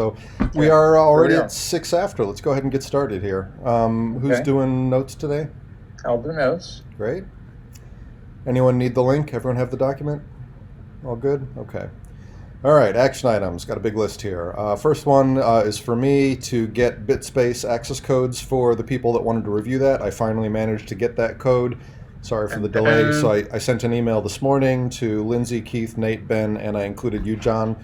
So Okay. we are Here already we at are. 6 after. Let's go ahead and get started here. Who's Okay. doing notes today? I'll do notes. Great. Anyone need the link? Everyone have the document? All good? Okay. All right, action items. Got a big list here. First one is for me to get BitSpace access codes for the people that wanted to review that. I finally managed to get that code. Sorry for the delay. So I sent an email this morning to Lindsay, Keith, Nate, Ben, and I included you, John.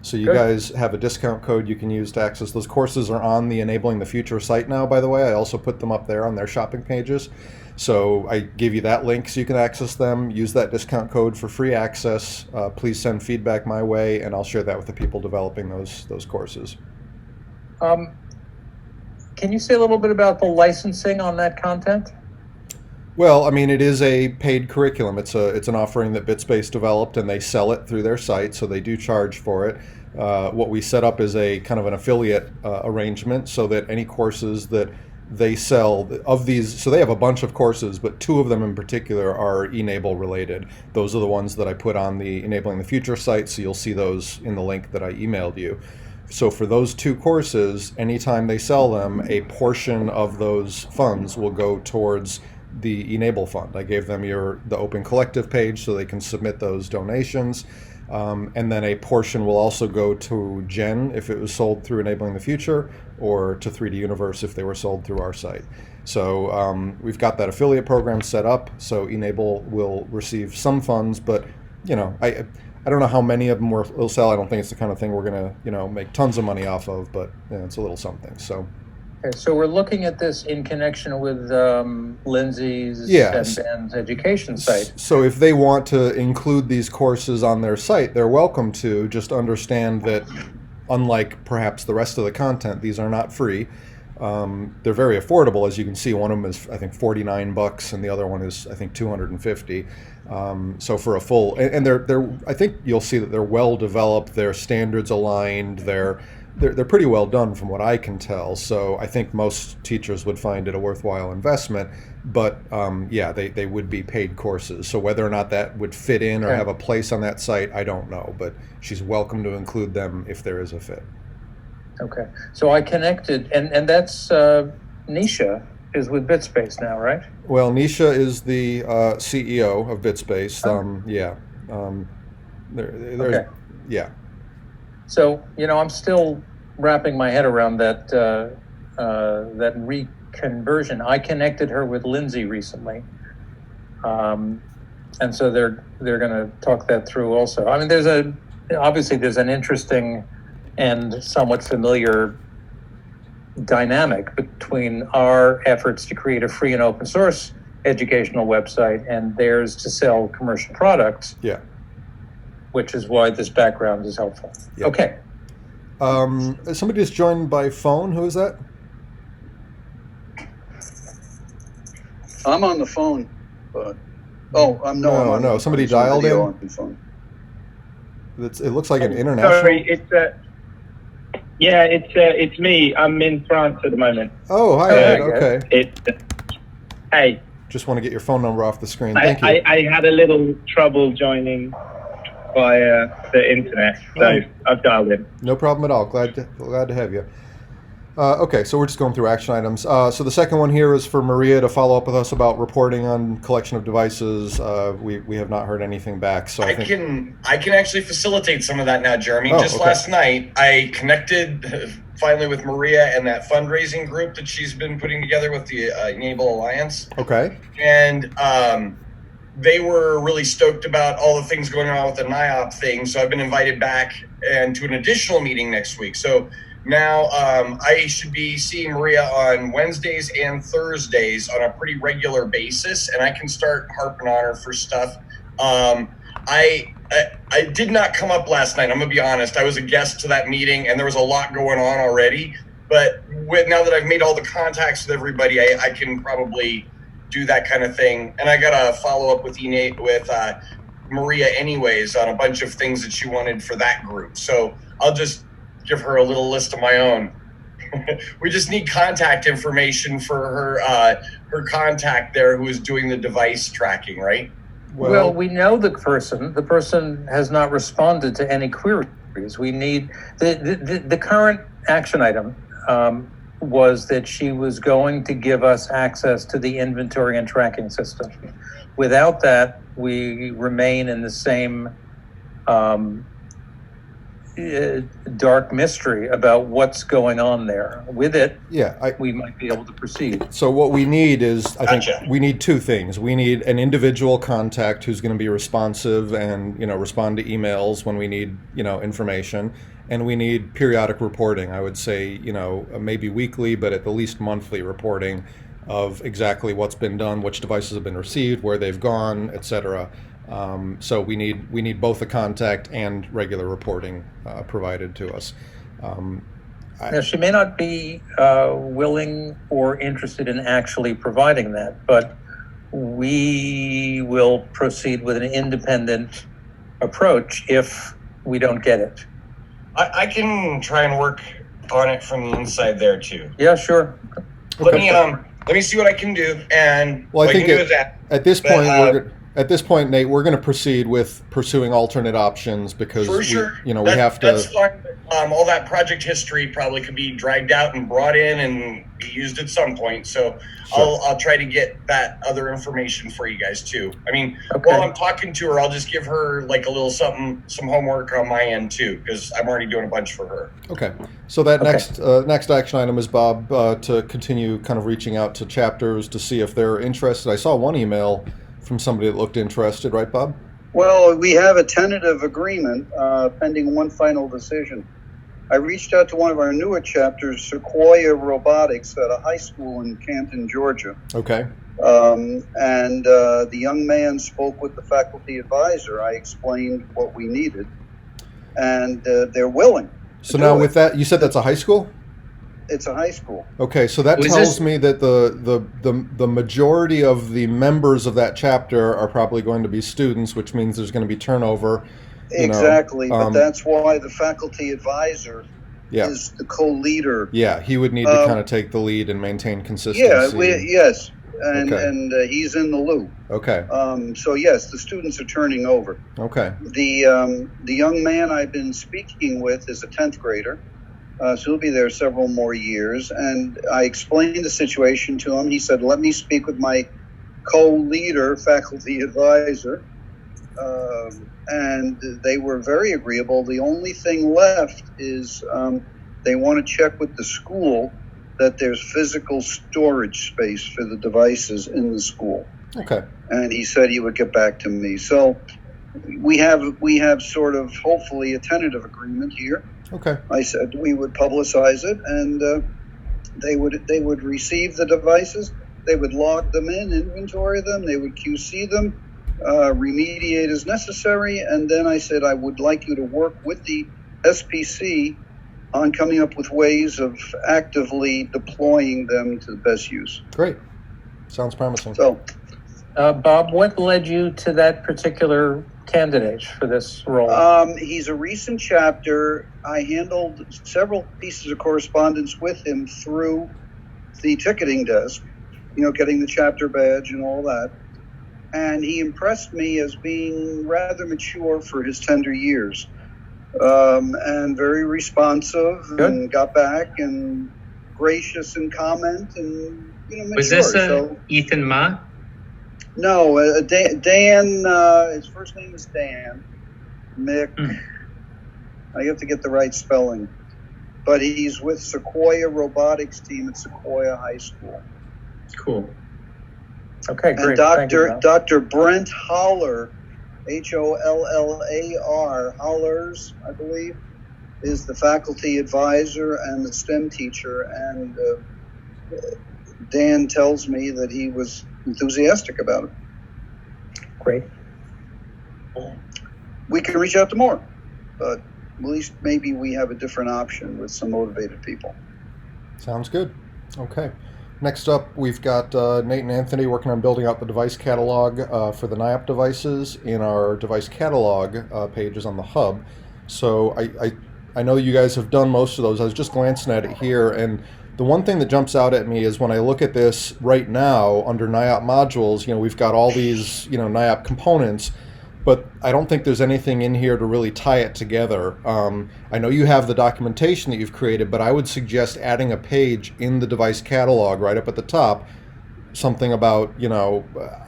So you Good. guys have a discount code you can use to access those courses. Are on the Enabling the Future site now, by the way. I also put them up there on their shopping pages. So I gave you that link so you can access them. Use that discount code for free access. Please send feedback my way, and I'll share that with the people developing those courses. Can you say a little bit about the licensing on that content? Well, I mean, it is a paid curriculum. It's an offering that BitSpace developed, and they sell it through their site, so they do charge for it. What we set up is a kind of an affiliate arrangement, so that any courses that they sell of these, so they have a bunch of courses, but two of them in particular are e-NABLE related. Those are the ones that I put on the Enabling the Future site, so you'll see those in the link that I emailed you. So for those two courses, anytime they sell them, a portion of those funds will go towards the e-NABLE fund. I gave them the Open Collective page so they can submit those donations. And then a portion will also go to Gen if it was sold through Enabling the Future, or to 3D Universe if they were sold through our site. So we've got that affiliate program set up, so e-NABLE will receive some funds, but I don't know how many of them will sell. I don't think it's the kind of thing we're gonna make tons of money off of, but it's a little something. So. Okay, so we're looking at this in connection with Lindsay's Yes. and Ben's education site. So if they want to include these courses on their site, they're welcome to. Just understand that, unlike perhaps the rest of the content, these are not free. They're very affordable, as you can see. One of them is, I think, $49, and the other one is, I think, $250. So for a full, and they're, I think you'll see that they're well developed. Their standards aligned. They're pretty well done from what I can tell. So I think most teachers would find it a worthwhile investment. But they would be paid courses. So whether or not that would fit in or have a place on that site, I don't know. But she's welcome to include them if there is a fit. Okay, so I connected, and that's Nisha is with BitSpace now, right? Well, Nisha is the CEO of BitSpace. Okay. Yeah. So I'm still wrapping my head around that that reconversion. I connected her with Lindsay recently, and so they're going to talk that through also. I mean, there's an interesting and somewhat familiar dynamic between our efforts to create a free and open source educational website and theirs to sell commercial products. Yeah. Which is why this background is helpful. Yep. Okay. Somebody just joined by phone. Who is that? I'm on the phone, but I'm no. Somebody dialed in. On the phone. It looks like an international. Sorry, it's me. I'm in France at the moment. Oh, hi. Ed. Okay. Hey. Just want to get your phone number off the screen. Thank you. I had a little trouble joining via the internet, so I've dialed in. No problem at all. Glad to have you. Okay, so we're just going through action items. So the second one here is for Maria to follow up with us about reporting on collection of devices. We have not heard anything back. So I can actually facilitate some of that now, Jeremy. Okay. Last night, I connected finally with Maria and that fundraising group that she's been putting together with the e-NABLE Alliance. Okay. And they were really stoked about all the things going on with the NIOP thing. So I've been invited back and to an additional meeting next week. So now I should be seeing Maria on Wednesdays and Thursdays on a pretty regular basis, and I can start harping on her for stuff. I did not come up last night. I'm gonna be honest. I was a guest to that meeting, and there was a lot going on already. But now that I've made all the contacts with everybody, I can probably do that kind of thing. And I got to follow up with Maria anyways on a bunch of things that she wanted for that group. So I'll just give her a little list of my own. We just need contact information for her contact there who is doing the device tracking, right? Well, we know the person. The person has not responded to any queries agrees. We need the current action item was that she was going to give us access to the inventory and tracking system. Without that, we remain in the same dark mystery about what's going on there. With it, we might be able to proceed. So what we need is, I think, Gotcha. we need two things. We need an individual contact who's going to be responsive and, respond to emails when we need, information. And we need periodic reporting. I would say, maybe weekly, but at the least monthly reporting of exactly what's been done, which devices have been received, where they've gone, etc. So we need both a contact and regular reporting provided to us. Now, she may not be willing or interested in actually providing that, but we will proceed with an independent approach if we don't get it. I can try and work on it from the inside there too. Yeah, sure. Let me see what I can do, and Well, I what think can do is that. at this But, point, at this point, Nate, we're going to proceed with pursuing alternate options because For sure. we have to. That's fine. All that project history probably could be dragged out and brought in and be used at some point. So Sure. I'll try to get that other information for you guys too. I mean, Okay. while I'm talking to her, I'll just give her like a little some homework on my end too, because I'm already doing a bunch for her. Okay, so that Okay. next action item is, Bob, to continue kind of reaching out to chapters to see if they're interested. I saw one email from somebody that looked interested, right, Bob? Well, we have a tentative agreement pending one final decision. I reached out to one of our newer chapters, Sequoia Robotics, at a high school in Canton, Georgia. Okay. And the young man spoke with the faculty advisor. I explained what we needed, and they're willing. So now with that, you said that's a high school? It's a high school. Okay, so that Was tells this- me that the majority of the members of that chapter are probably going to be students, which means there's going to be turnover. Exactly, but um, that's why the faculty advisor Yeah. is the co-leader. Yeah, he would need to kind of take the lead and maintain consistency. Yes, and Okay. and he's in the loop. Okay. So yes, the students are turning over. Okay. The young man I've been speaking with is a 10th grader, so he'll be there several more years. And I explained the situation to him. He said, "Let me speak with my co-leader, faculty advisor," and they were very agreeable. The only thing left is they want to check with the school that there's physical storage space for the devices in the school. Okay. And he said he would get back to me. So we have sort of hopefully a tentative agreement here. Okay. I said we would publicize it, and they would receive the devices. They would log them in, inventory them. They would QC them, remediate as necessary, and then I said I would like you to work with the SPC on coming up with ways of actively deploying them to the best use. Great. Sounds promising. So Bob, what led you to that particular candidate for this role? he's a recent chapter. I handled several pieces of correspondence with him through the ticketing desk, getting the chapter badge and all that. And he impressed me as being rather mature for his tender years, and very responsive. Good. And got back and gracious in comment and mature. Was this So, Ethan Ma? no, Dan, his first name is Dan. Mick. I have to get the right spelling. But he's with Sequoia Robotics team at Sequoia High School. Cool. Okay, And great. Thank you, Bob. Dr. Brent Holler, Hollar, Hollers, I believe, is the faculty advisor and the STEM teacher. And Dan tells me that he was enthusiastic about it. Great. We can reach out to more, but at least maybe we have a different option with some motivated people. Sounds good. Okay. Next up, we've got Nate and Anthony working on building out the device catalog for the NIAP devices in our device catalog pages on the hub. So I know you guys have done most of those. I was just glancing at it here, and the one thing that jumps out at me is when I look at this right now under NIAP modules, we've got all these, NIAP components, but I don't think there's anything in here to really tie it together. I know you have the documentation that you've created, but I would suggest adding a page in the device catalog right up at the top, something about,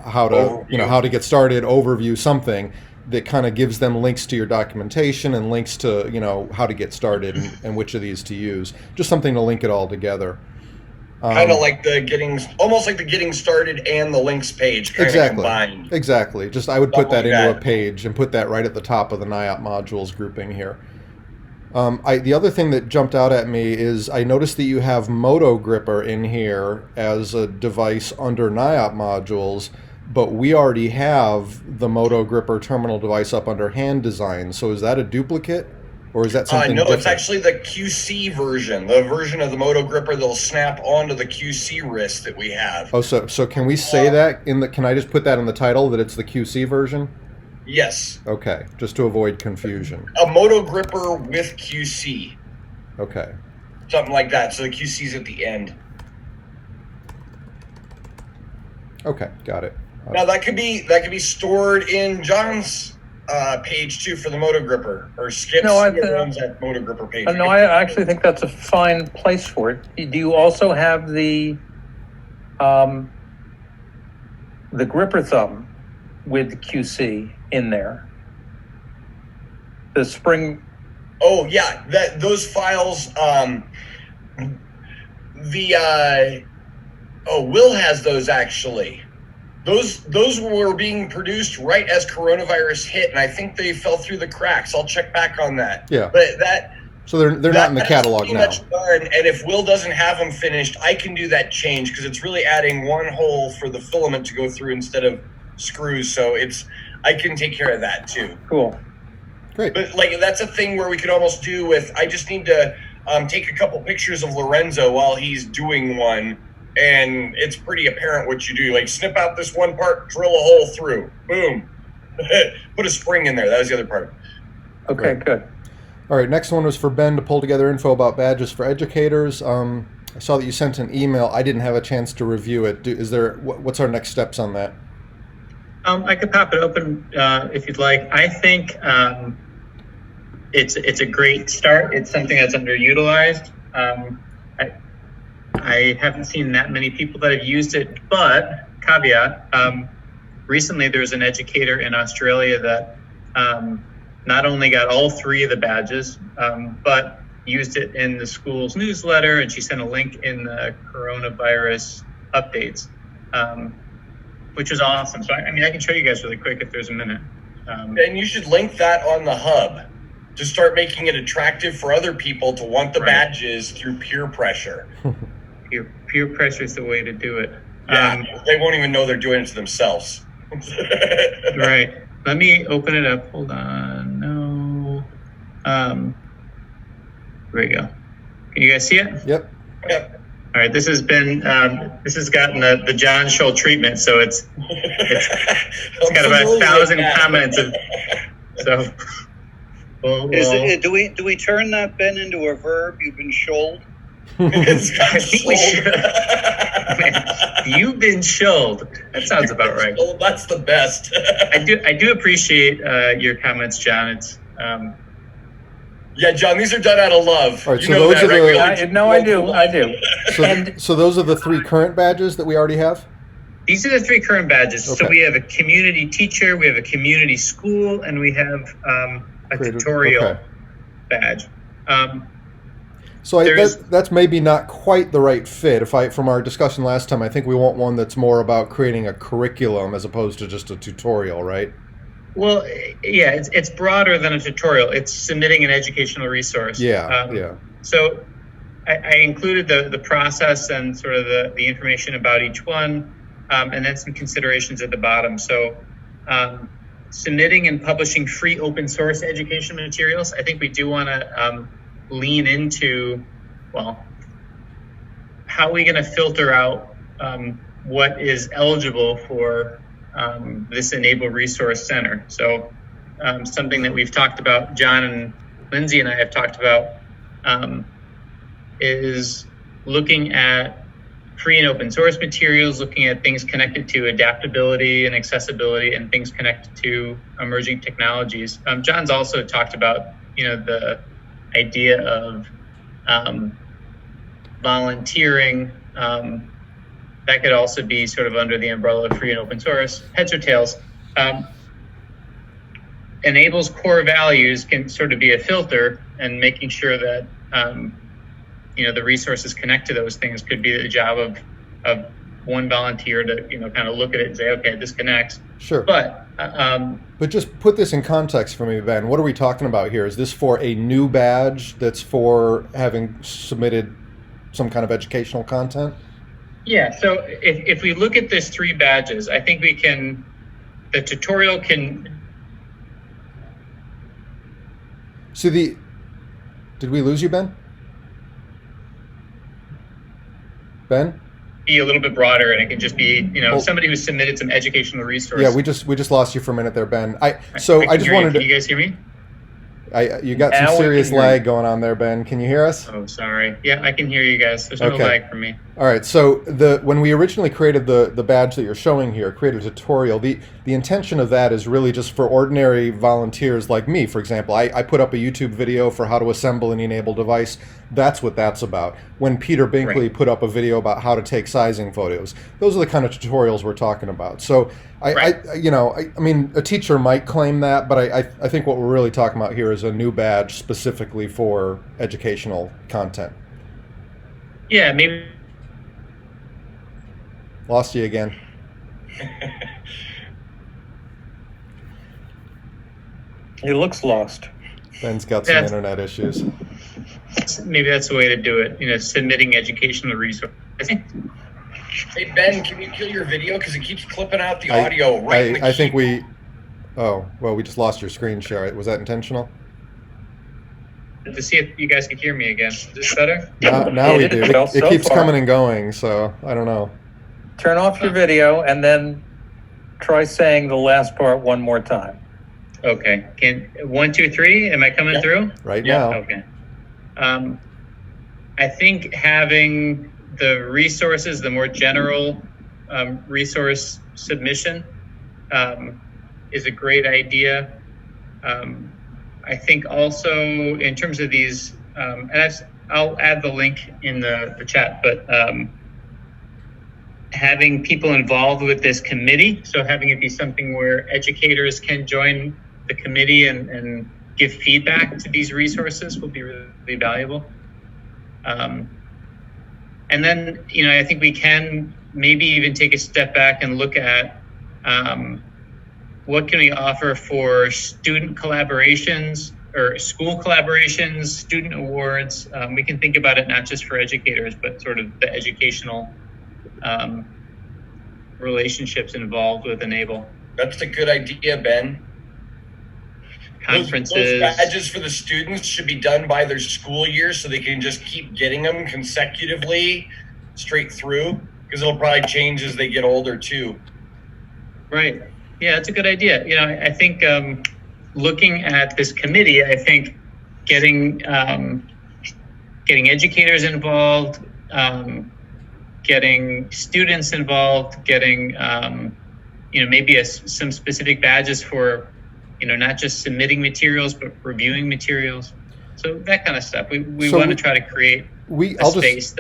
how to, how to get started, overview, something that kind of gives them links to your documentation and links to, how to get started and which of these to use. Just something to link it all together. Kind of like almost like the getting started and the links page kind of combined. Exactly. Just I would put that into a page and put that right at the top of the NIOP modules grouping here. The other thing that jumped out at me is I noticed that you have Moto Gripper in here as a device under NIOP modules, but we already have the Moto Gripper terminal device up under hand design. So is that a duplicate? Or is that something No, different? it's actually the QC version, the version of the Moto Gripper that'll snap onto the QC wrist that we have. Oh, so can we say that can I just put that in the title that it's the QC version? Yes. Okay, just to avoid confusion. A Moto Gripper with QC. Okay. Something like that. So the QC's at the end. Okay, got it. Now that could be stored in John's page too for the Moto Gripper, or Skip's runs that Moto Gripper page. No, I actually think that's a fine place for it. Do you also have the gripper thumb with QC in there? The spring. Oh yeah, those files. Will has those actually. Those were being produced right as coronavirus hit, and I think they fell through the cracks. I'll check back on that. Yeah. But so they're not in the catalog now. Much done, and if Will doesn't have them finished, I can do that change because it's really adding one hole for the filament to go through instead of screws. So I can take care of that too. Cool. Great. But that's a thing where we could almost do with. I just need to take a couple pictures of Lorenzo while he's doing one. And it's pretty apparent what you do. Like, snip out this one part, drill a hole through. Boom. Put a spring in there. That was the other part. Okay, Great. good. All right, next one was for Ben to pull together info about badges for educators. I saw that you sent an email. I didn't have a chance to review it. What's our next steps on that? I could pop it open if you'd like. I think it's a great start. It's something that's underutilized. I haven't seen that many people that have used it, but caveat, recently there was an educator in Australia that not only got all 3 of the badges, but used it in the school's newsletter, and she sent a link in the coronavirus updates, which is awesome. So, I can show you guys really quick if there's a minute. And you should link that on the hub to start making it attractive for other people to want the badges through peer pressure. Peer pressure is the way to do it. Yeah, they won't even know they're doing it to themselves. Right. Let me open it up. Hold on. No. There we go. Can you guys see it? Yep. Yep. All right. This has gotten the John Scholl treatment. So it's got about 1,000 comments. Do we turn that, Ben, into a verb? You've been sholled? I think we should. You've been sholled. That sounds about right. Oh, that's the best. I do appreciate your comments, John. It's yeah, John. These are done out of love. All right, so those are the. I do. So those are the 3 current badges that we already have. These are the 3 current badges. Okay. So we have a community teacher, we have a community school, and we have a tutorial badge. So that's maybe not quite the right fit. From our discussion last time, I think we want one that's more about creating a curriculum as opposed to just a tutorial, right? Well, yeah, it's broader than a tutorial. It's submitting an educational resource. Yeah. So I included the process and sort of the information about each one, and then some considerations at the bottom. So submitting and publishing free open source education materials. I think we do want to lean into, how are we going to filter out what is eligible for this e-NABLE Resource Center? So something that we've talked about, John and Lindsay and I have talked about, is looking at free and open source materials, looking at things connected to adaptability and accessibility, and things connected to emerging technologies. John's also talked about, the idea of volunteering. That could also be sort of under the umbrella of free and open source. Heads or tails. e-NABLE's core values can sort of be a filter, and making sure that the resources connect to those things could be the job of one volunteer to kind of look at it and say, okay, this connects. Sure. But just put this in context for me, Ben. What are we talking about here? Is this for a new badge that's for having submitted some kind of educational content? Yeah. So if we look at this 3 badges, I think the tutorial can. So did we lose you, Ben? Ben? Be a little bit broader, and it can just be somebody who submitted some educational resource. Yeah, we just lost you for a minute there, Ben. I just wanted to. Can you guys hear me? You got some serious lag going on there, Ben. Can you hear us? Oh, sorry. Yeah, I can hear you guys. There's no lag from me. All right. So when we originally created the badge that you're showing here, created a tutorial, the intention of that is really just for ordinary volunteers like me, for example. I put up a YouTube video for how to assemble an e-NABLE device. That's what that's about. When Peter Binkley put up a video about how to take sizing photos, those are the kind of tutorials we're talking about. So I mean, a teacher might claim that, but I think what we're really talking about here is a new badge specifically for educational content. Yeah, maybe. Lost you again. He looks lost. Ben's got some internet issues. Maybe that's the way to do it. Submitting educational resources. Hey Ben, can you kill your video because it keeps clipping out the audio right? I think we. Oh well, we just lost your screen share. Was that intentional? To see if you guys can hear me again. Is this better? Now we do. It keeps coming and going, so I don't know. Turn off your video and then try saying the last part one more time. Okay. 1, 2, 3. Am I coming through? Right now. Okay. I think having the resources, the more general resource submission, is a great idea. I think also in terms of these, and I'll add the link in the chat, but having people involved with this committee, so having it be something where educators can join the committee and give feedback to these resources will be really valuable. And then, I think we can maybe even take a step back and look at what can we offer for student collaborations or school collaborations, student awards. We can think about it not just for educators, but sort of the educational relationships involved with e-NABLE. That's a good idea, Ben. Conferences. Those badges for the students should be done by their school year so they can just keep getting them consecutively straight through, because it'll probably change as they get older too. Right. Yeah, that's a good idea. I think looking at this committee, I think getting educators involved, getting students involved, getting maybe some specific badges for not just submitting materials but reviewing materials. So that kind of stuff. We want to try to create I'll just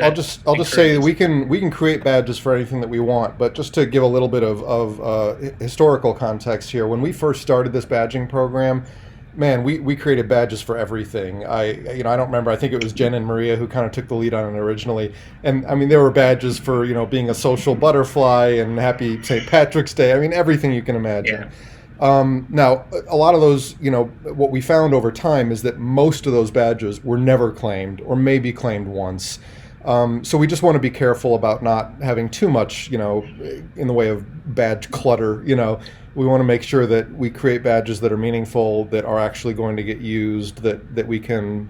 say that we can create badges for anything that we want, but just to give a little bit of historical context here, when we first started this badging program, man, we created badges for everything. I don't remember. I think it was Jen and Maria who kind of took the lead on it originally. And I mean, there were badges for being a social butterfly and happy St. Patrick's Day. I mean, everything you can imagine. Yeah. Now, a lot of those, what we found over time is that most of those badges were never claimed or maybe claimed once. So we just want to be careful about not having too much, in the way of badge clutter. We want to make sure that we create badges that are meaningful, that are actually going to get used, that we can,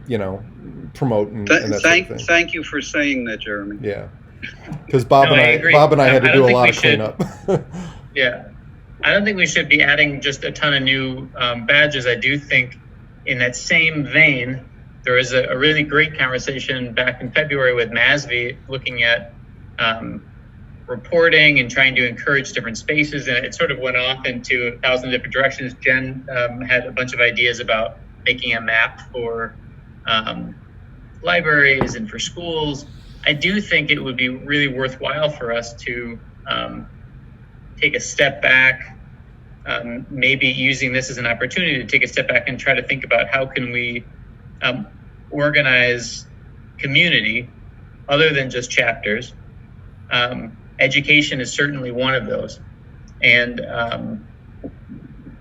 promote and that sort of thing. Thank you for saying that, Jeremy. Yeah, because Bob and I had to do a lot of cleanup. Yeah. I don't think we should be adding just a ton of new badges. I do think in that same vein, there was a really great conversation back in February with MASV looking at reporting and trying to encourage different spaces, and it sort of went off into 1,000 different directions. Jen had a bunch of ideas about making a map for libraries and for schools. I do think it would be really worthwhile for us to take a step back, maybe using this as an opportunity to take a step back and try to think about how can we organize community other than just chapters. Education is certainly one of those. And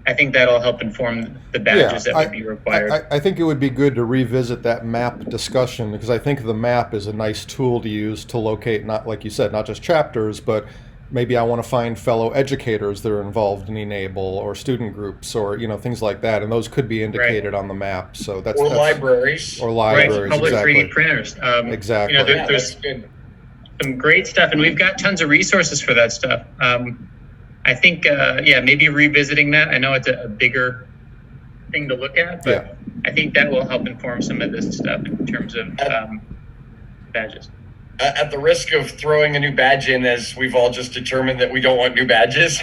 I think that'll help inform the badges that would be required. I think it would be good to revisit that map discussion, because I think the map is a nice tool to use to locate, not like you said, not just chapters, but maybe I want to find fellow educators that are involved in e-NABLE, or student groups, or things like that, and those could be indicated on the map. So that's libraries, right? Public exactly. 3D printers. Exactly. There's some great stuff, and we've got tons of resources for that stuff. I think, maybe revisiting that. I know it's a bigger thing to look at, but I think that will help inform some of this stuff in terms of badges. At the risk of throwing a new badge in, as we've all just determined that we don't want new badges.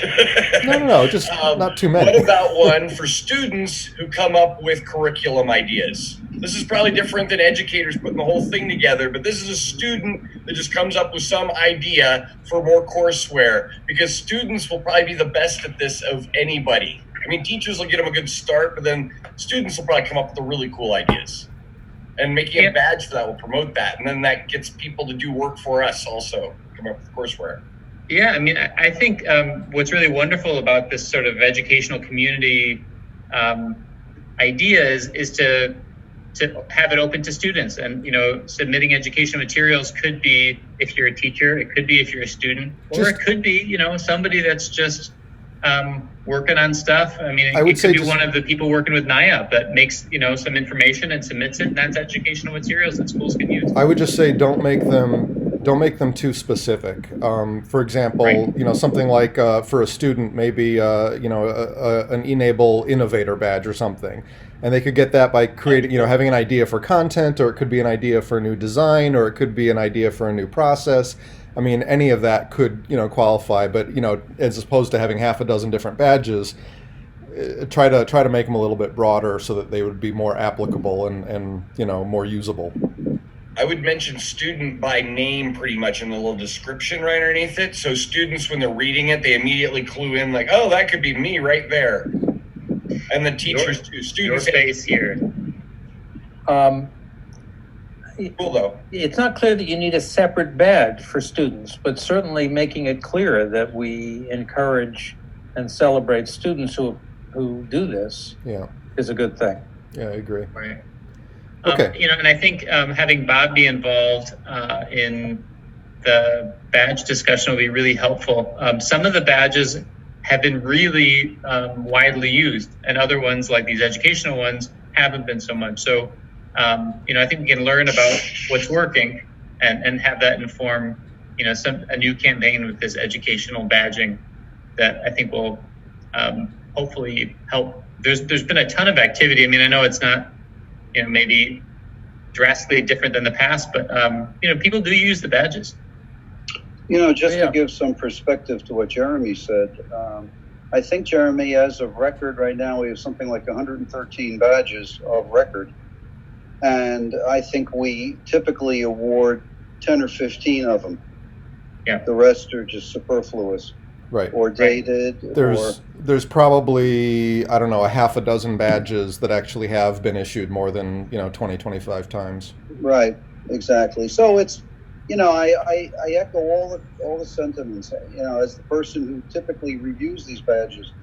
No, just not too many. What about one for students who come up with curriculum ideas? This is probably different than educators putting the whole thing together, but this is a student that just comes up with some idea for more courseware, because students will probably be the best at this of anybody. I mean, teachers will get them a good start, but then students will probably come up with the really cool ideas. And making a badge for that will promote that. And then that gets people to do work for us also, come up with courseware. Yeah, I mean, I think what's really wonderful about this sort of educational community idea is to have it open to students. And, submitting educational materials could be if you're a teacher, it could be if you're a student, or it could be, somebody that's just working on stuff. I mean, it could be one of the people working with NIAP that makes, some information and submits it, and that's educational materials that schools can use. I would just say don't make them too specific. For example, something like for a student, maybe an e-NABLE innovator badge or something, and they could get that by creating, having an idea for content, or it could be an idea for a new design, or it could be an idea for a new process. I mean, any of that could, qualify, but, as opposed to having half a dozen different badges, try to make them a little bit broader so that they would be more applicable and more usable. I would mention student by name pretty much in the little description right underneath it. So students, when they're reading it, they immediately clue in like, oh, that could be me right there. And the teachers too. Students. Your space here. Cool though. It's not clear that you need a separate badge for students, but certainly making it clear that we encourage and celebrate students who do this is a good thing. Yeah, I agree. Right. Okay. And I think having Bob be involved in the badge discussion will be really helpful. Some of the badges have been really widely used, and other ones, like these educational ones, haven't been so much. So, I think we can learn about what's working and have that inform, a new campaign with this educational badging that I think will hopefully help. There's been a ton of activity. I mean, I know it's not, maybe drastically different than the past, but, people do use the badges. To give some perspective to what Jeremy said, I think, Jeremy, as of record right now, we have something like 113 badges of record. And I think we typically award 10 or 15 of them. Yeah. The rest are just superfluous. Right. Or dated. There's probably, I don't know, a half a dozen badges that actually have been issued more than 20, 25 times. Right. Exactly. So it's, I echo all the sentiments. As the person who typically reviews these badges,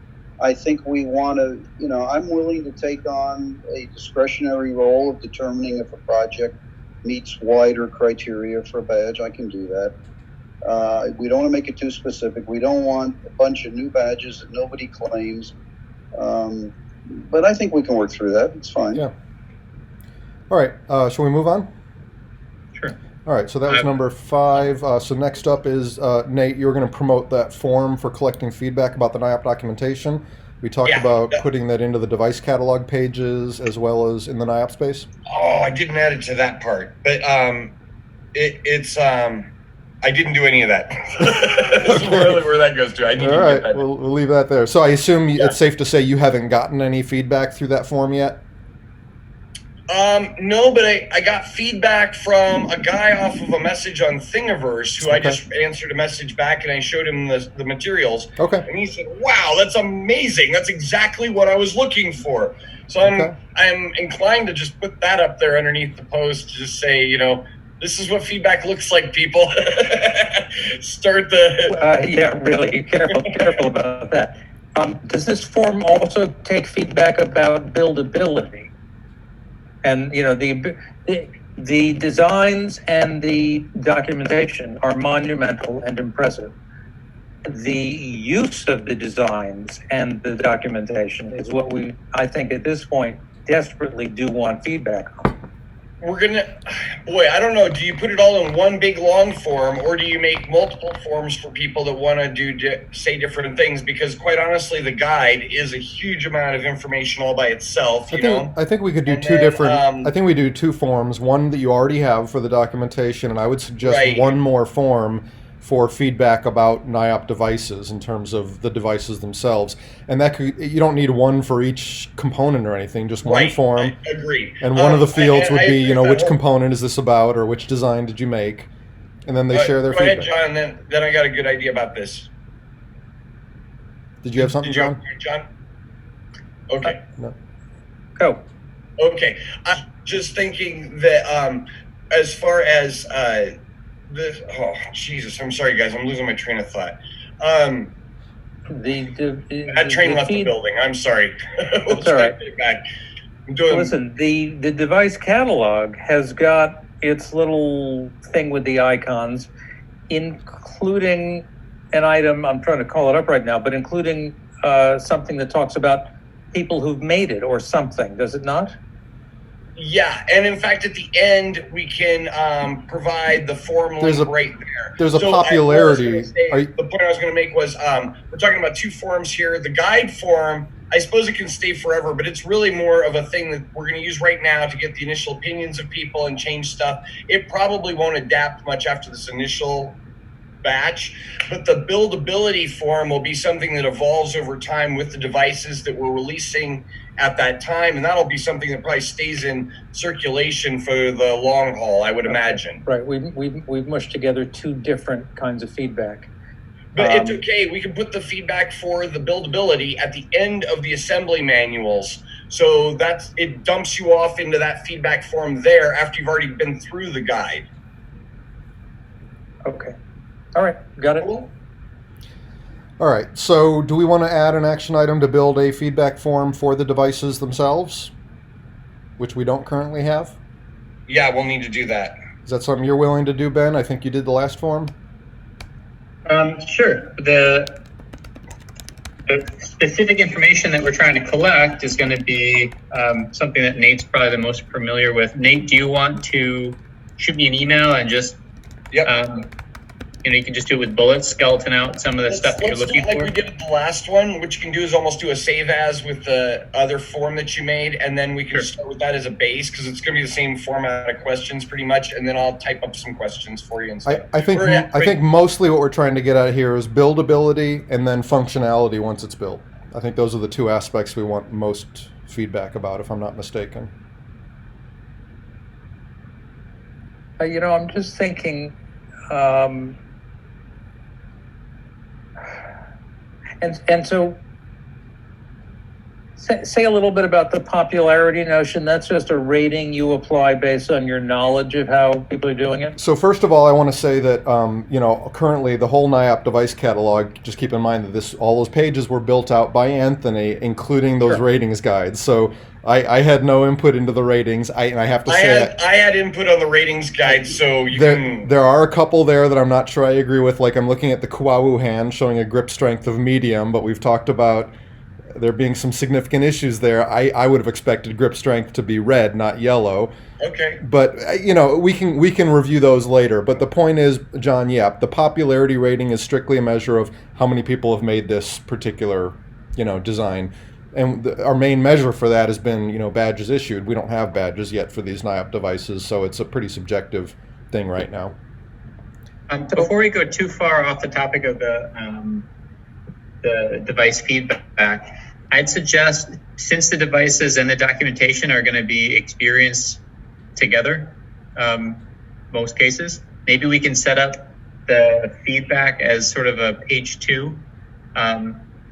I think we want to, I'm willing to take on a discretionary role of determining if a project meets wider criteria for a badge. I can do that. We don't want to make it too specific. We don't want a bunch of new badges that nobody claims. But I think we can work through that. It's fine. Yeah. All right. Shall we move on? Sure. All right. So that was number 5. So next up is, Nate, you're going to promote that form for collecting feedback about the NIAP documentation. We talked about putting that into the device catalog pages as well as in the NIAP space. Oh, I didn't add it to that part, but it's I didn't do any of that. That's really where that goes to. I need All to right, get that. we'll leave that there. So I assume Yeah. it's safe to say you haven't gotten any feedback through that form yet? No, but I got feedback from a guy off of a message on Thingiverse who I Okay. just answered a message back, and I showed him the materials. Okay. And he said, "Wow, that's amazing. That's exactly what I was looking for." So Okay. I'm inclined to just put that up there underneath the post to just say, this is what feedback looks like, people. Start the Yeah, really careful about that. Does this form also take feedback about buildability? And the designs and the documentation are monumental and impressive. The use of the designs and the documentation is what I think at this point, desperately do want feedback on. I don't know. Do you put it all in one big long form, or do you make multiple forms for people that want to say different things? Because quite honestly, the guide is a huge amount of information all by itself. I think we could do And two then, different. I think we do two forms. One that you already have for the documentation, and I would suggest Right. one more form for feedback about NIOP devices in terms of the devices themselves. And you don't need one for each component or anything. Just one Right. form. I agree. And one of the fields I would be, agree with that which whole- component is this about, or which design did you make, and then they share their Go feedback. ahead, John. Then I got a good idea about this. Did you have something, Did you John? John? Okay. No. Go. Okay. I'm just thinking that as far as oh Jesus, I'm sorry guys, I'm losing my train of thought. That train left the building. I'm sorry. That's all right. Back. I'm doing. Listen, the device catalog has got its little thing with the icons, including an item, I'm trying to call it up right now, but including something that talks about people who've made it or something, does it not? Yeah, and in fact, at the end, we can provide the form link right there. There's a popularity. The point I was going to make was we're talking about two forms here. The guide form, I suppose it can stay forever, but it's really more of a thing that we're going to use right now to get the initial opinions of people and change stuff. It probably won't adapt much after this initial batch, but the buildability form will be something that evolves over time with the devices that we're releasing at that time, and that'll be something that probably stays in circulation for the long haul, I would imagine. Right. We've mushed together two different kinds of feedback. But it's okay. We can put the feedback for the buildability at the end of the assembly manuals. So it dumps you off into that feedback form there after you've already been through the guide. Okay. All right. Got it. Cool. All right. So, do we want to add an action item to build a feedback form for the devices themselves, which we don't currently have? Yeah, we'll need to do that. Is that something you're willing to do, Ben? I think you did the last form. Sure. The specific information that we're trying to collect is going to be something that Nate's probably the most familiar with. Nate, do you want to shoot me an email and just, Yep. you can just do it with bullets, skeleton out some of the stuff that you're looking like for? we did with the last one. What you can do is almost do a save as with the other form that you made, and then we can Sure. start with that as a base because it's going to be the same format of questions pretty much, and then I'll type up some questions for you and stuff. I think mostly what we're trying to get at here is buildability and then functionality once it's built. I think those are the two aspects we want most feedback about, if I'm not mistaken. I'm just thinking, and so say a little bit about the popularity notion. That's just a rating you apply based on your knowledge of how people are doing it. So first of all, I want to say that currently the whole NIOP device catalog. Just keep in mind that all those pages were built out by Anthony, including those Sure. ratings guides. So I had no input into the ratings. I have to say I had input on the ratings guide, so there are a couple there that I'm not sure I agree with. Like I'm looking at the Kuawu hand showing a grip strength of medium, but we've talked about there being some significant issues there. I would have expected grip strength to be red, not yellow. Okay. But we can review those later. But the point is, John, the popularity rating is strictly a measure of how many people have made this particular, design. And our main measure for that has been, badges issued. We don't have badges yet for these NIOP devices, so it's a pretty subjective thing right now. Before we go too far off the topic of the device feedback, I'd suggest, since the devices and the documentation are going to be experienced together, most cases, maybe we can set up the feedback as sort of a page 2,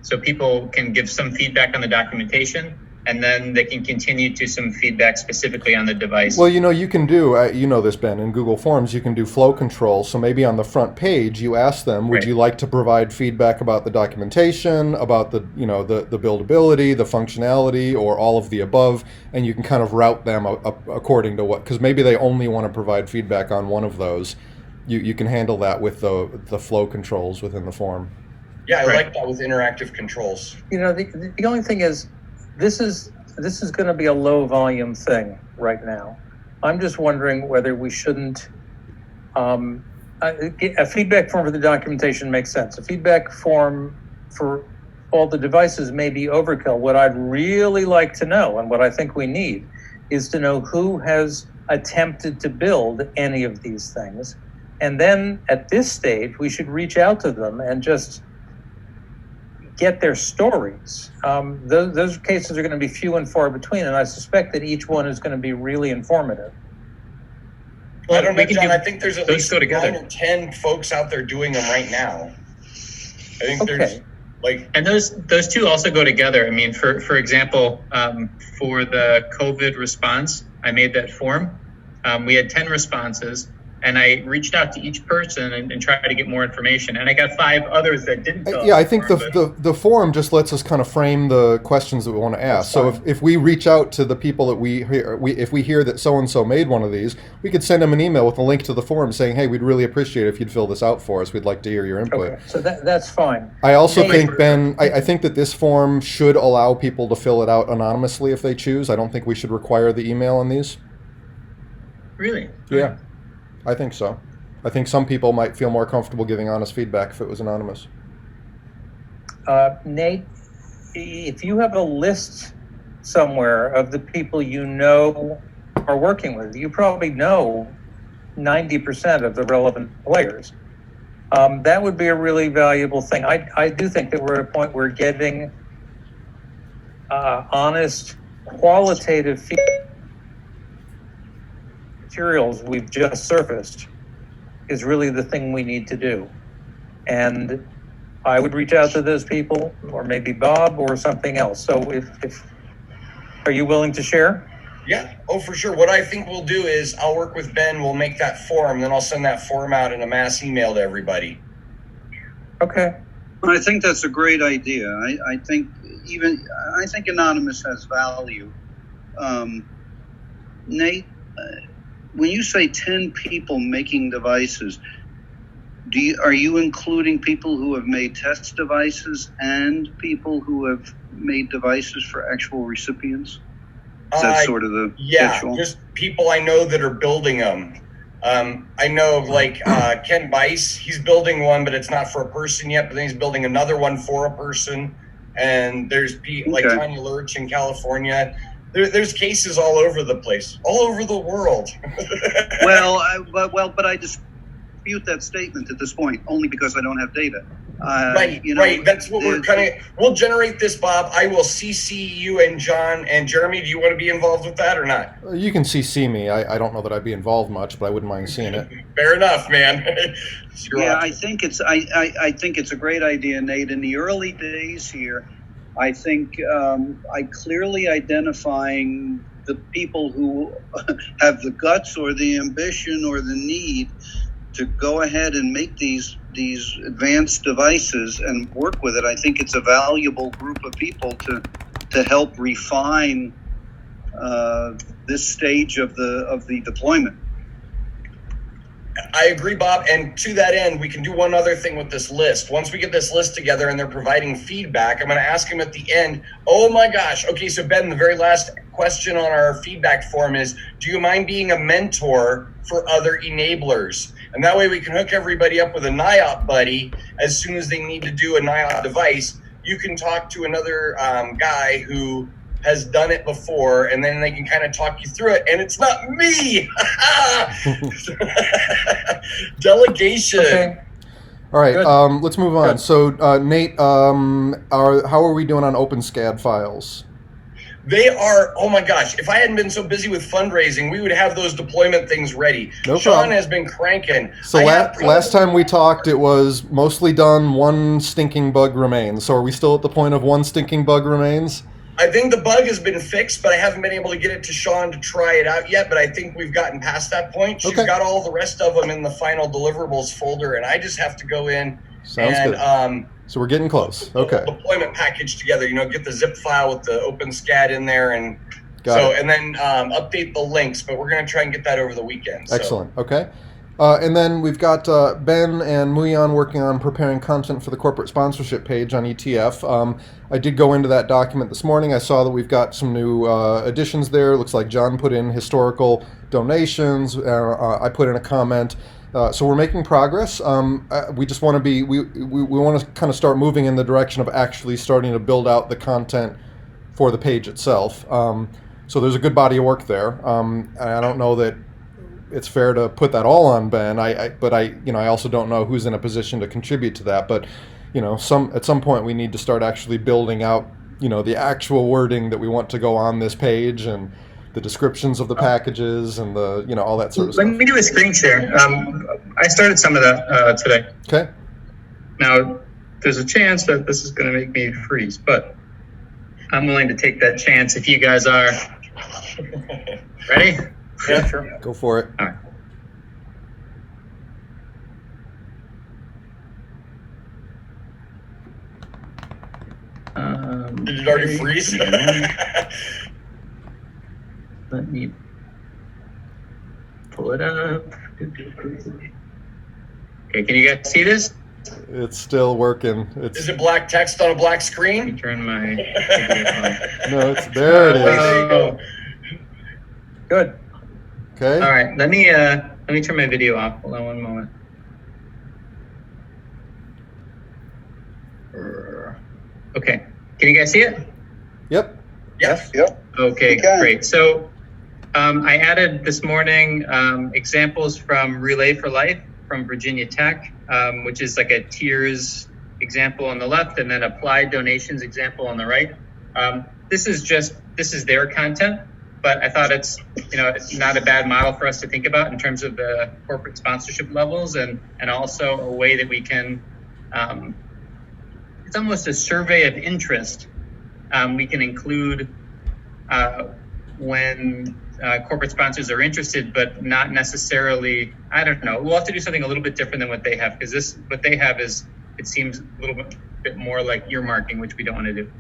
so people can give some feedback on the documentation, and then they can continue to some feedback specifically on the device. Well, you can do, you know this, Ben, in Google Forms, you can do flow control. So maybe on the front page, you ask them, would Right. you like to provide feedback about the documentation, about the buildability, the functionality, or all of the above? And you can kind of route them according to what, because maybe they only want to provide feedback on one of those. You can handle that with the flow controls within the form. Yeah, I Right. like that with interactive controls. The only thing is, this is going to be a low volume thing right now. I'm just wondering whether we shouldn't. A feedback form for the documentation makes sense. A feedback form for all the devices may be overkill. What I'd really like to know, and what I think we need, is to know who has attempted to build any of these things. And then at this stage, we should reach out to them and just get their stories. Those cases are going to be few and far between, and I suspect that each one is going to be really informative. I don't know, we can John. do- I think there's at those least go together. 9 or 10 folks out there doing them right now. I think there's Okay. like, And those two also go together. I mean, for example, for the COVID response, I made that form. We had 10 responses, and I reached out to each person and tried to get more information. And I got 5 others that didn't. fill out Yeah, I think form, but- the forum just lets us kind of frame the questions that we want to ask. So if we reach out to the people that if we hear that so-and-so made one of these, we could send them an email with a link to the forum saying, hey, we'd really appreciate it if you'd fill this out for us. We'd like to hear your input. Okay, so that's fine. I also Hey, think, Ben, I think that this form should allow people to fill it out anonymously if they choose. I don't think we should require the email on these. Really? Yeah, I think so. I think some people might feel more comfortable giving honest feedback if it was anonymous. Nate, if you have a list somewhere of the people you know are working with, you probably know 90% of the relevant players. That would be a really valuable thing. I do think that we're at a point where getting honest, qualitative materials we've just surfaced is really the thing we need to do. And I would reach out to those people, or maybe Bob or something else. So if are you willing to share? yeah, oh, for sure. What I think we'll do is I'll work with Ben. We'll make that form, then I'll send that form out in a mass email to everybody. Okay. I think that's a great idea. I think anonymous has value. Nate, when you say 10 people making devices, are you including people who have made test devices and people who have made devices for actual recipients? Is that sort of the Yeah, visual? just people I know that are building them. I know Ken Bice, he's building one, but it's not for a person yet, but then he's building another one for a person. And there's like Okay. Tanya Lurch in California. There's cases all over the place, all over the world. But I dispute that statement at this point, only because I don't have data. Right. That's what we're we'll generate this, Bob. I will CC you and John and Jeremy. Do you want to be involved with that or not? You can CC me. I don't know that I'd be involved much, but I wouldn't mind seeing it. Fair enough, man. I think it's a great idea, Nate. In the early days here, I think I clearly identifying the people who have the guts or the ambition or the need to go ahead and make these advanced devices and work with it. I think it's a valuable group of people to help refine this stage of the deployment. I agree, Bob. And to that end, we can do one other thing with this list. Once we get this list together and they're providing feedback, I'm going to ask them at the end, oh my gosh. Okay, so Ben, the very last question on our feedback form is, do you mind being a mentor for other enablers? And that way we can hook everybody up with a NIOP buddy. As soon as they need to do a NIOP device, you can talk to another guy who has done it before, and then they can kind of talk you through it. And it's not me. Delegation. Okay. All right, Good. let's move on. Good. So, Nate, how are we doing on OpenSCAD files? They are, oh my gosh, if I hadn't been so busy with fundraising, we would have those deployment things ready. No Sean problem. has been cranking. So last time we talked, it was mostly done. One stinking bug remains. So are we still at the point of one stinking bug remains? I think the bug has been fixed, but I haven't been able to get it to Sean to try it out yet. But I think we've gotten past that point. She's Okay. got all the rest of them in the final deliverables folder, and I just have to go in Sounds and good. So we're getting close. put the Okay. deployment package together. Get the zip file with the OpenSCAD in there, and Got it. and then update the links. But we're going to try and get that over the weekend. So. Excellent. Okay. And then we've got Ben and Muyan working on preparing content for the corporate sponsorship page on ETF. I did go into that document this morning. I saw that we've got some new additions there. It looks like John put in historical donations. I put in a comment. So we're making progress. We just want to be, we want to kind of start moving in the direction of actually starting to build out the content for the page itself. So there's a good body of work there. I don't know that it's fair to put that all on Ben. But I also don't know who's in a position to contribute to that. But at some point we need to start actually building out the actual wording that we want to go on this page, and the descriptions of the packages, and the all that sort of stuff. Let me do a screen share. I started some of that today. Okay. Now, there's a chance that this is going to make me freeze, but I'm willing to take that chance if you guys are. Ready? Yeah, sure. Go for it. All right. Did it already freeze? Let me pull it up. Okay, can you guys see this? It's still working. Is it black text on a black Let me screen? turn my video on. No, there it is. There you go. Good. Okay. All right, let me turn my video off. Hold on one moment. Okay, can you guys see it? Yep. Yes. Yep. Okay, We can. great. So I added this morning examples from Relay for Life from Virginia Tech, which is like a tiers example on the left, and then applied donations example on the right. This is their content, but I thought it's not a bad model for us to think about in terms of the corporate sponsorship levels, and also a way that we can. It's almost a survey of interest. We can include when corporate sponsors are interested, but not necessarily. I don't know. We'll have to do something a little bit different than what they have, because what they have is, it seems a little bit more like earmarking, which we don't want to do.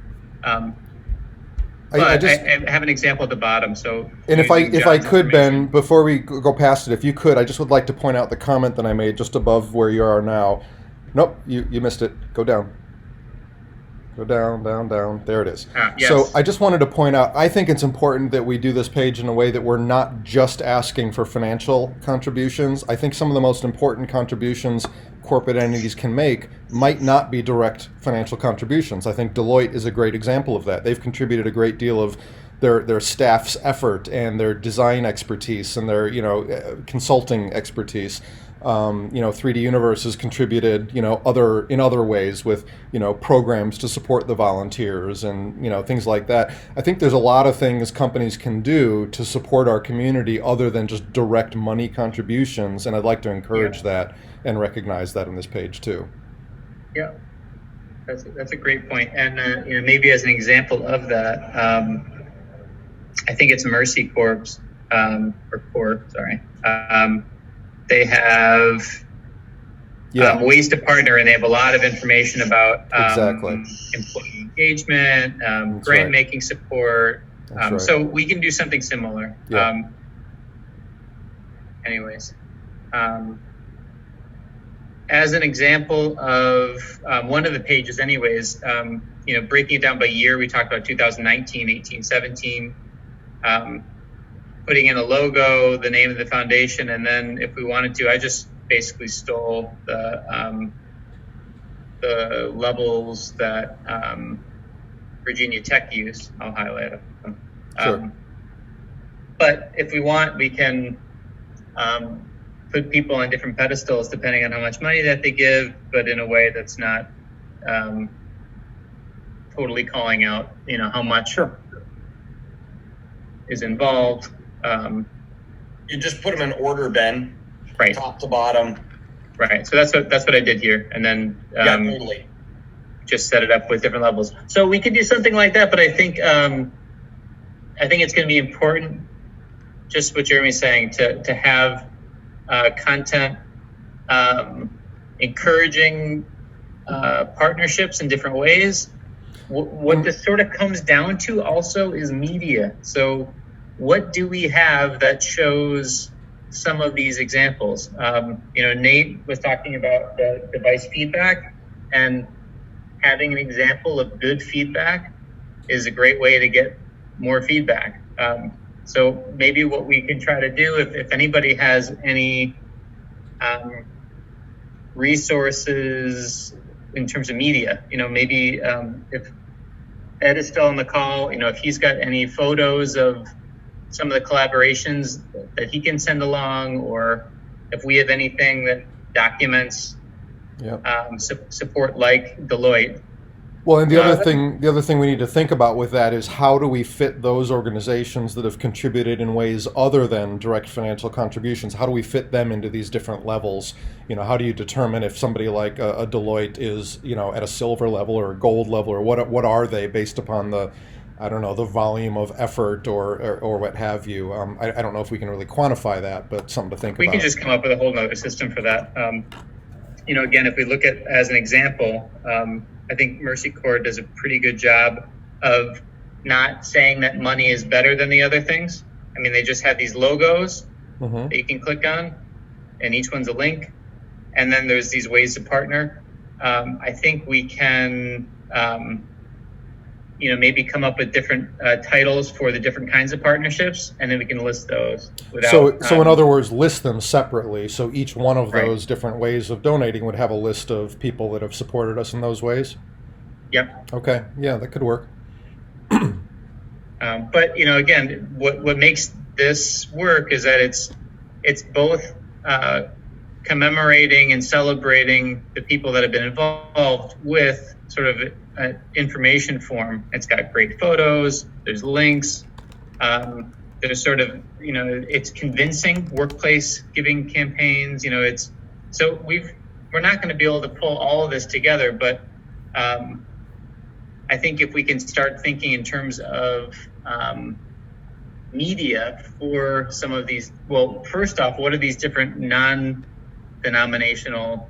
But I have an example at the bottom. So, and if I John's could, information. Ben, before we go past it, if you could, I just would like to point out the comment that I made just above where you are now. Nope, you missed it. Go down. Go down, down, down. There it is. Yes. So I just wanted to point out, I think it's important that we do this page in a way that we're not just asking for financial contributions. I think some of the most important contributions corporate entities can make might not be direct financial contributions. I think Deloitte is a great example of that. They've contributed a great deal of their staff's effort and their design expertise and their consulting expertise. 3D Universe has contributed, in other ways with, programs to support the volunteers and, things like that. I think there's a lot of things companies can do to support our community other than just direct money contributions. And I'd like to encourage that and recognize that on this page too. Yeah, that's a great point. And maybe as an example of that, I think it's Mercy Corps, they have ways to partner, and they have a lot of information about Exactly. employee engagement, grant making support. Right. So we can do something similar. Yeah. As an example of one of the pages anyways, breaking it down by year, we talked about 2019, 18, 17, putting in a logo, the name of the foundation, and then if we wanted to, I just basically stole the levels that Virginia Tech used. I'll highlight Sure. But if we want, we can put people on different pedestals depending on how much money that they give, but in a way that's not totally calling out, how much is involved. You just put them in order, Ben. Right. Top to bottom. Right. So that's what I did here, and then Yeah, totally. just set it up with different levels. So we could do something like that, but I think it's going to be important, just what Jeremy's saying, to have content encouraging partnerships in different ways. What this sort of comes down to also is media. So what do we have that shows some of these examples? Nate was talking about the device feedback, and having an example of good feedback is a great way to get more feedback. So maybe what we can try to do, if anybody has any resources in terms of media, maybe if Ed is still on the call, if he's got any photos of some of the collaborations that he can send along, or if we have anything that documents support like Deloitte. Well, and the other thing we need to think about with that is, how do we fit those organizations that have contributed in ways other than direct financial contributions? How do we fit them into these different levels? How do you determine if somebody like a Deloitte is, at a silver level or a gold level, or what are they based upon the volume of effort or what have you? I don't know if we can really quantify that, but something to think about. We can just come up with a whole other system for that. Again, if we look at as an example, I think Mercy Corps does a pretty good job of not saying that money is better than the other things. I mean, they just have these logos that you can click on, and each one's a link. And then there's these ways to partner. I think we can, maybe come up with different titles for the different kinds of partnerships, and then we can list those. So in other words, list them separately. So each one of those different ways of donating would have a list of people that have supported us in those ways? Yep. Okay. Yeah, that could work. But again, what makes this work is that it's both commemorating and celebrating the people that have been involved with sort of an information form. It's got great photos, there's links, there's sort of, it's convincing workplace giving campaigns, so we're not going to be able to pull all of this together, but I think if we can start thinking in terms of media for some of these, well, first off, what are these different non-denominational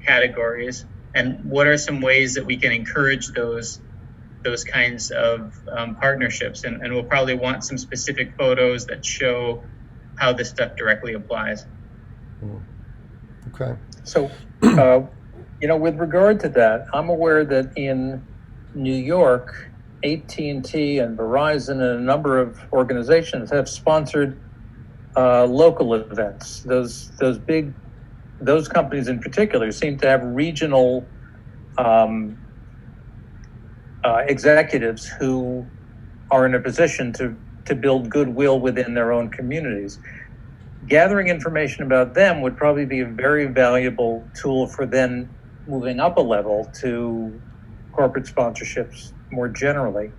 categories, and what are some ways that we can encourage those kinds of partnerships? And we'll probably want some specific photos that show how this stuff directly applies. Okay. So, with regard to that, I'm aware that in New York, AT&T and Verizon and a number of organizations have sponsored local events. Those companies in particular seem to have regional executives who are in a position to build goodwill within their own communities. Gathering information about them would probably be a very valuable tool for then moving up a level to corporate sponsorships more generally.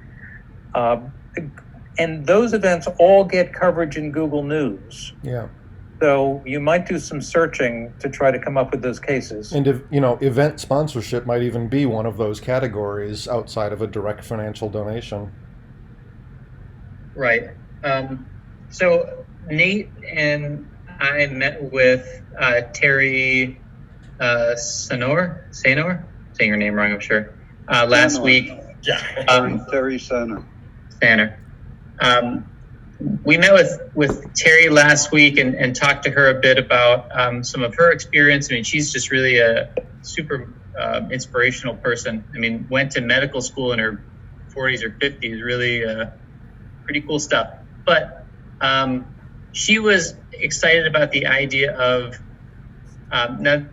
And those events all get coverage in Google News. Yeah. So you might do some searching to try to come up with those cases. And event sponsorship might even be one of those categories outside of a direct financial donation. Right. So Nate and I met with Terry Sanor, saying your name wrong, I'm sure, last week. Yeah. Terry Center. We met with Terry last week and talked to her a bit about some of her experience. I mean, she's just really a super inspirational person. I mean, went to medical school in her 40s or 50s, really pretty cool stuff. But she was excited about the idea of now.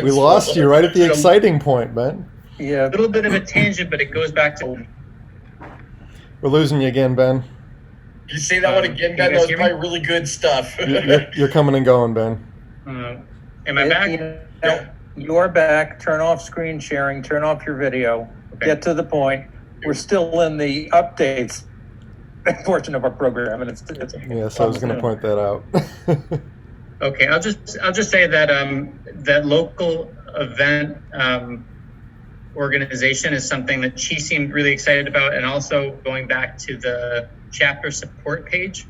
We lost you right at the exciting point, Ben. Yeah. A little bit of a tangent, but it goes back to. We're losing you again, Ben. You say that one again, can Ben? you guys That was hear me? probably really good stuff. You're coming and going, Ben. Am I back? Yeah, you're back. Turn off screen sharing. Turn off your video. Okay. Get to the point. We're still in the updates portion of our program, and it's Yes, I was going to point that out. Okay, I'll just say that that local event organization is something that she seemed really excited about, and also going back to the chapter support page,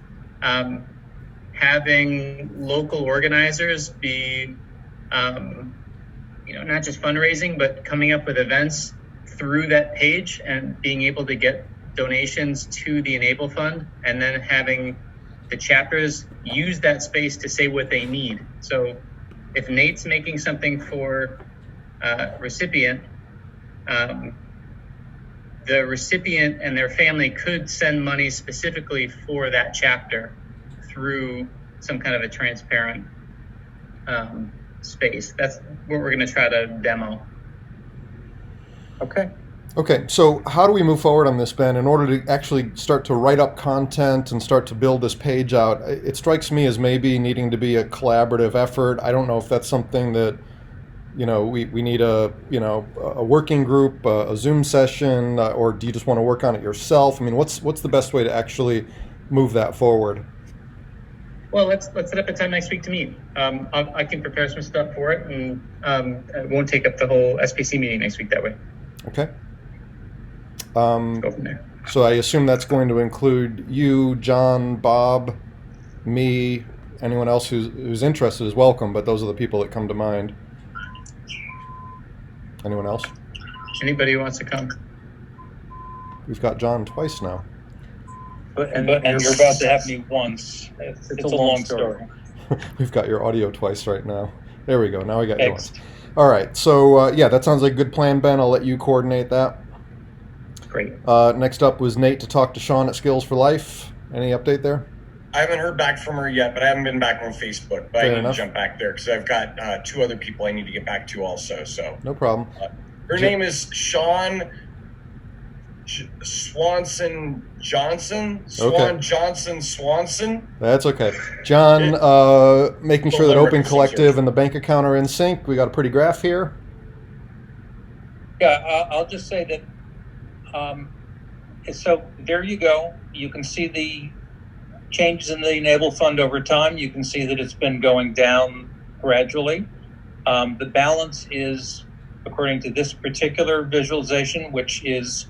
having local organizers be, not just fundraising, but coming up with events through that page and being able to get donations to the e-NABLE fund, and then having the chapters use that space to say what they need. So if Nate's making something for recipient, the recipient and their family could send money specifically for that chapter through some kind of a transparent space. That's what we're going to try to demo. Okay. Okay, so how do we move forward on this, Ben? In order to actually start to write up content and start to build this page out, it strikes me as maybe needing to be a collaborative effort. I don't know if that's something that, we need a working group, a Zoom session, or do you just want to work on it yourself? I mean, what's the best way to actually move that forward? Well, let's set up a time next week to meet. I can prepare some stuff for it, and it won't take up the whole SPC meeting next week that way. Okay. Go from there. So I assume that's going to include you, John, Bob, me, anyone else who's interested is welcome, but those are the people that come to mind. Anyone else? Anybody who wants to come. We've got John twice now. And you're about to have me once. It's a long story. We've got your audio twice right now. There we go. Now we got yours. All right. So, that sounds like a good plan, Ben. I'll let you coordinate that. Great. Next up was Nate to talk to Sean at Skills for Life. Any update there? I haven't heard back from her yet, but I haven't been back on Facebook. But I need to jump back there because I've got 2 other people I need to get back to also. So no problem. Her name is Sean Swanson Johnson. Swanson. That's okay. John, making sure that Open Collective and the bank account are in sync. We got a pretty graph here. Yeah, I'll just say that. So there you go. You can see the changes in the e-NABLE fund over time. You can see that it's been going down gradually. The balance is, according to this particular visualization, which is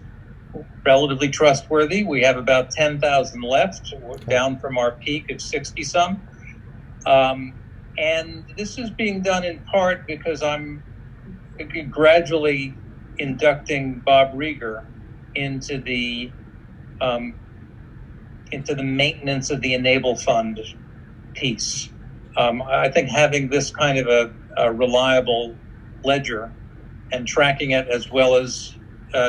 relatively trustworthy, we have about 10,000 left, down from our peak of 60 some. And this is being done in part because I'm gradually inducting Bob Rieger into the maintenance of the e-NABLE fund piece. I think having this kind of a reliable ledger and tracking it, as well as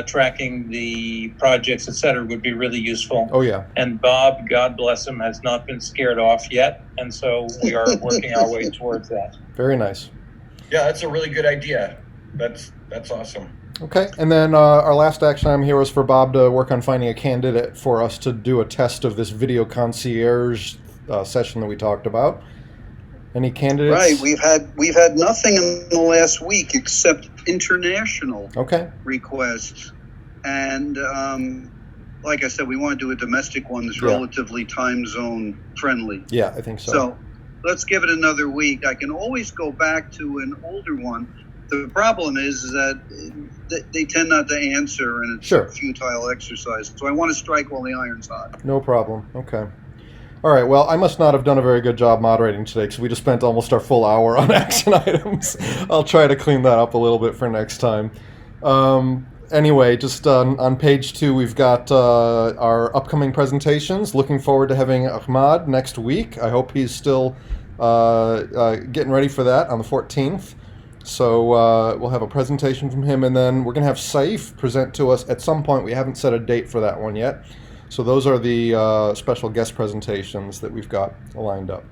tracking the projects, et cetera, would be really useful. Oh, yeah. And Bob, God bless him, has not been scared off yet. And so we are working our way towards that. Very nice. Yeah, that's a really good idea. That's awesome. Okay, and then our last action item here was for Bob to work on finding a candidate for us to do a test of this video concierge session that we talked about. Any candidates? Right, we've had nothing in the last week except international requests, and like I said, we want to do a domestic one that's relatively time zone friendly. Yeah, I think so. So let's give it another week. I can always go back to an older one. The problem is that they tend not to answer, and it's a futile exercise. So I want to strike while the iron's hot. No problem. Okay. All right. Well, I must not have done a very good job moderating today because we just spent almost our full hour on action items. I'll try to clean that up a little bit for next time. Anyway, just on page 2, we've got our upcoming presentations. Looking forward to having Ahmad next week. I hope he's still getting ready for that on the 14th. So we'll have a presentation from him, and then we're going to have Saif present to us at some point. We haven't set a date for that one yet. So those are the special guest presentations that we've got lined up.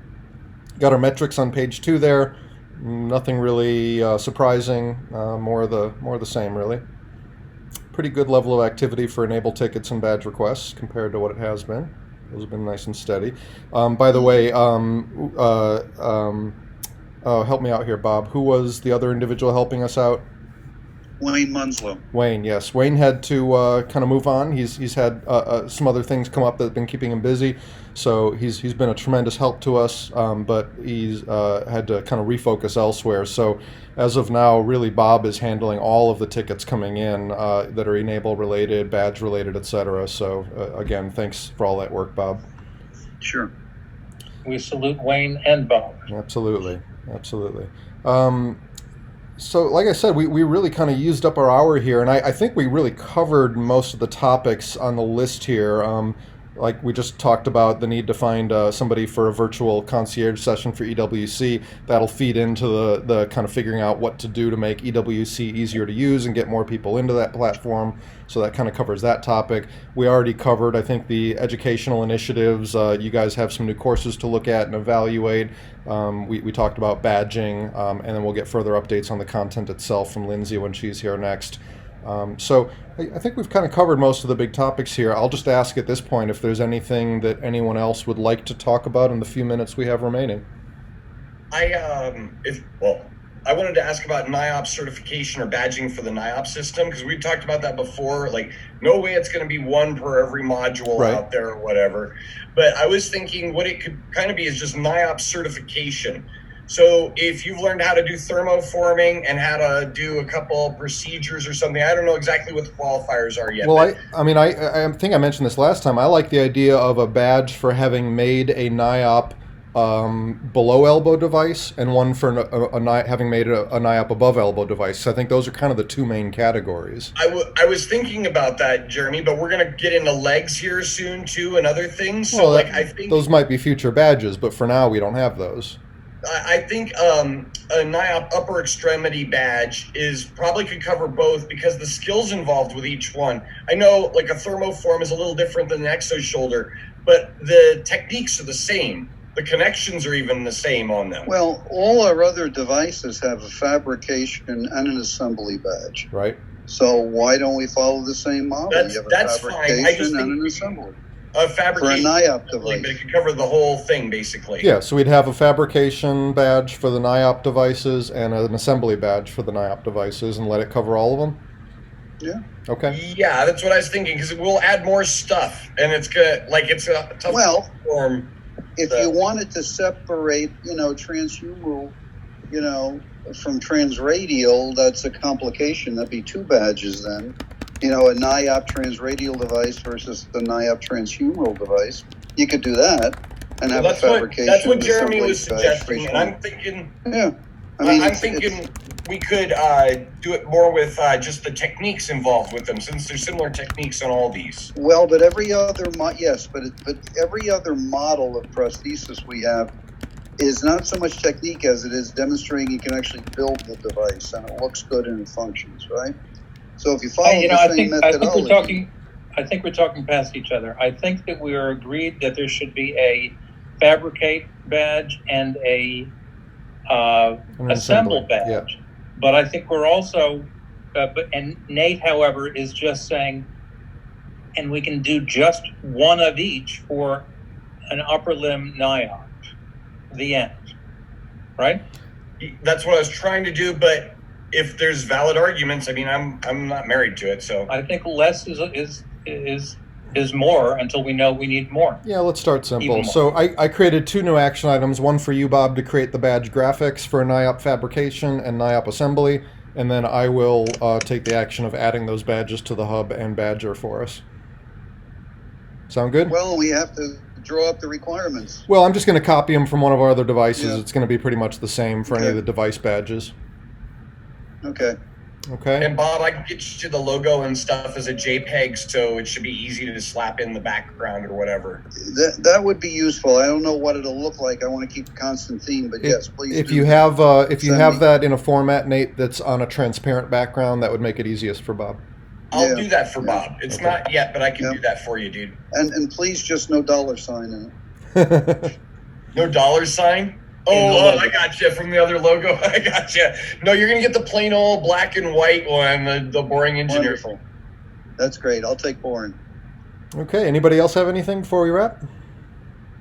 Got our metrics on page 2 there. Nothing really surprising. More of the same, really. pretty good level of activity for e-NABLE tickets and badge requests compared to what it has been. Those have been nice and steady. By the way, help me out here, Bob. Who was the other individual helping us out? Wayne Munslow. Wayne, yes. Wayne had to kind of move on. He's had some other things come up that have been keeping him busy. So he's been a tremendous help to us, but he's had to kind of refocus elsewhere. So as of now, really, Bob is handling all of the tickets coming in that are e-NABLE related, badge related, etc. So again, thanks for all that work, Bob. Sure. We salute Wayne and Bob. Absolutely. So like I said, we really kind of used up our hour here, and I think we really covered most of the topics on the list here. Like we just talked about the need to find somebody for a virtual concierge session for EWC. That'll feed into the kind of figuring out what to do to make EWC easier to use and get more people into that platform. So that kind of covers that topic. We already covered, I think, the educational initiatives. You guys have some new courses to look at and evaluate. We talked about badging, and then we'll get further updates on the content itself from Lindsay when she's here next. So I think we've kind of covered most of the big topics here. I'll just ask at this point if there's anything that anyone else would like to talk about in the few minutes we have remaining. I wanted to ask about NIOP certification or badging for the NIOP system, because we talked about that before. Like, no way it's going to be one per every module out there or whatever. But I was thinking what it could kind of be is just NIOP certification. So if you've learned how to do thermoforming and how to do a couple procedures or something, I don't know exactly what the qualifiers are yet. Well, I think I mentioned this last time. I like the idea of a badge for having made a NIOP below elbow device and one for having made a NIOP above elbow device. I think those are kind of the two main categories. I was thinking about that, Jeremy, but we're going to get into legs here soon too and other things. So well, I think those might be future badges, but for now we don't have those. I think a NIOP upper extremity badge probably could cover both, because the skills involved with each one. I know like a thermoform is a little different than an exo shoulder, but the techniques are the same. The connections are even the same on them. Well, all our other devices have a fabrication and an assembly badge. Right. So why don't we follow the same model? You have That's a fine. fabrication I just and think an assembly. A fabrication for a NIOP device. But it could cover the whole thing, basically. Yeah, so we'd have a fabrication badge for the NIOP devices and an assembly badge for the NIOP devices, and let it cover all of them? Yeah. Okay. Yeah, that's what I was thinking, because we'll add more stuff, and it's good. Like, it's a tough form. If you wanted to separate, transhumeral, from transradial, that's a complication. That'd be two badges then. A NIOP transradial device versus the NIOP transhumeral device. You could do that and have a fabrication. That's what Jeremy was suggesting, and I'm thinking. Yeah, I'm thinking we could do it more with just the techniques involved with them, since there's similar techniques on all these. Well, but every other every other model of prosthesis we have is not so much technique as it is demonstrating you can actually build the device and it looks good and it functions, right? So if you follow the same methodology, I think we're talking past each other. I think that we are agreed that there should be a fabricate badge and a assemble badge. Yeah. But I think we're also, and Nate, however, is just saying, and we can do just one of each for an upper limb NIOP. The end, right? That's what I was trying to do, but if there's valid arguments, I mean, I'm not married to it, so I think less is more until we know we need more. Yeah, let's start simple. So I created two new action items, one for you, Bob, to create the badge graphics for NIOP fabrication and NIOP assembly, and then I will take the action of adding those badges to the hub and badger for us. Sound good? Well, we have to draw up the requirements. Well, I'm just going to copy them from one of our other devices. Yeah. It's going to be pretty much the same for any of the device badges. Okay. Okay. And Bob, I can get you the logo and stuff as a JPEG, so it should be easy to just slap in the background or whatever. That would be useful. I don't know what it'll look like. I want to keep a constant theme, but yes, please. If you have that in a format, Nate, that's on a transparent background, that would make it easiest for Bob. I'll do that for Bob. It's not yet, but I can do that for you, dude. And please, just no $sign in it. No $sign? Oh, I got you from the other logo. I got you. No, you're going to get the plain old black and white one, the boring engineer. Wonderful. That's great. I'll take Bourne. Okay. Anybody else have anything before we wrap?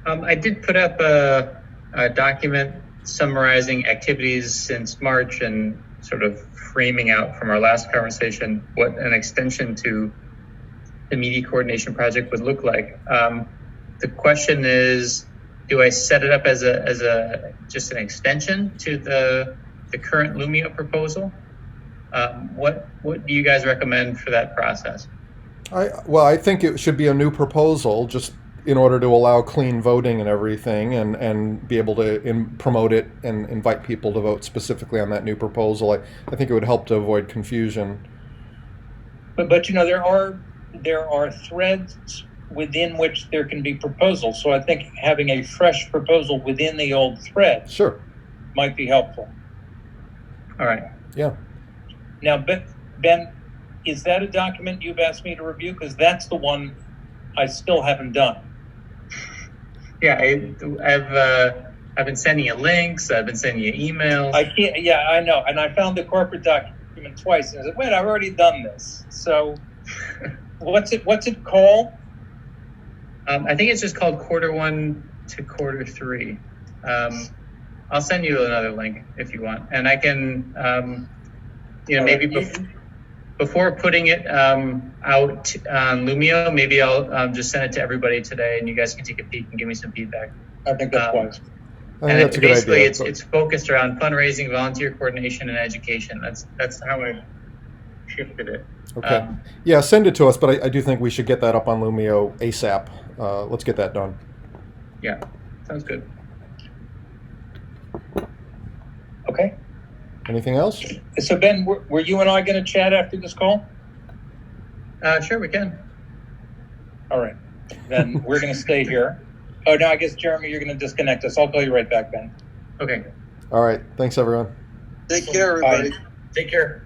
I did put up a document summarizing activities since March and sort of framing out from our last conversation what an extension to the media coordination project would look like. The question is, do I set it up as a just an extension to the current Lumio proposal? What do you guys recommend for that process? I think it should be a new proposal, just in order to allow clean voting and everything, and be able to promote it and invite people to vote specifically on that new proposal. I think it would help to avoid confusion. But you know, there are threads within which there can be proposals. So I think having a fresh proposal within the old thread Sure. might be helpful. All right. Yeah. Now, Ben, is that a document you've asked me to review? Because that's the one I still haven't done. Yeah, I've been sending you links. I've been sending you emails. I can't. Yeah, I know. And I found the corporate document twice, and I said, "Wait, I've already done this." So, what's it called? I think it's just called Q1 to Q3. I'll send you another link if you want, and I can, maybe before putting it out on Lumio, maybe I'll just send it to everybody today, and you guys can take a peek and give me some feedback. I think that's wise. I think that's a good basically, idea. it's focused around fundraising, volunteer coordination, and education. That's how I shifted it. Okay. Yeah, send it to us, but I do think we should get that up on Lumio ASAP. Let's get that done. Yeah, sounds good. Okay. Anything else? So Ben, were you and I going to chat after this call? Sure, we can. All right. Then we're going to stay here. Oh, no, I guess, Jeremy, you're going to disconnect us. I'll call you right back, Ben. Okay. All right. Thanks, everyone. Take care, everybody. Take care.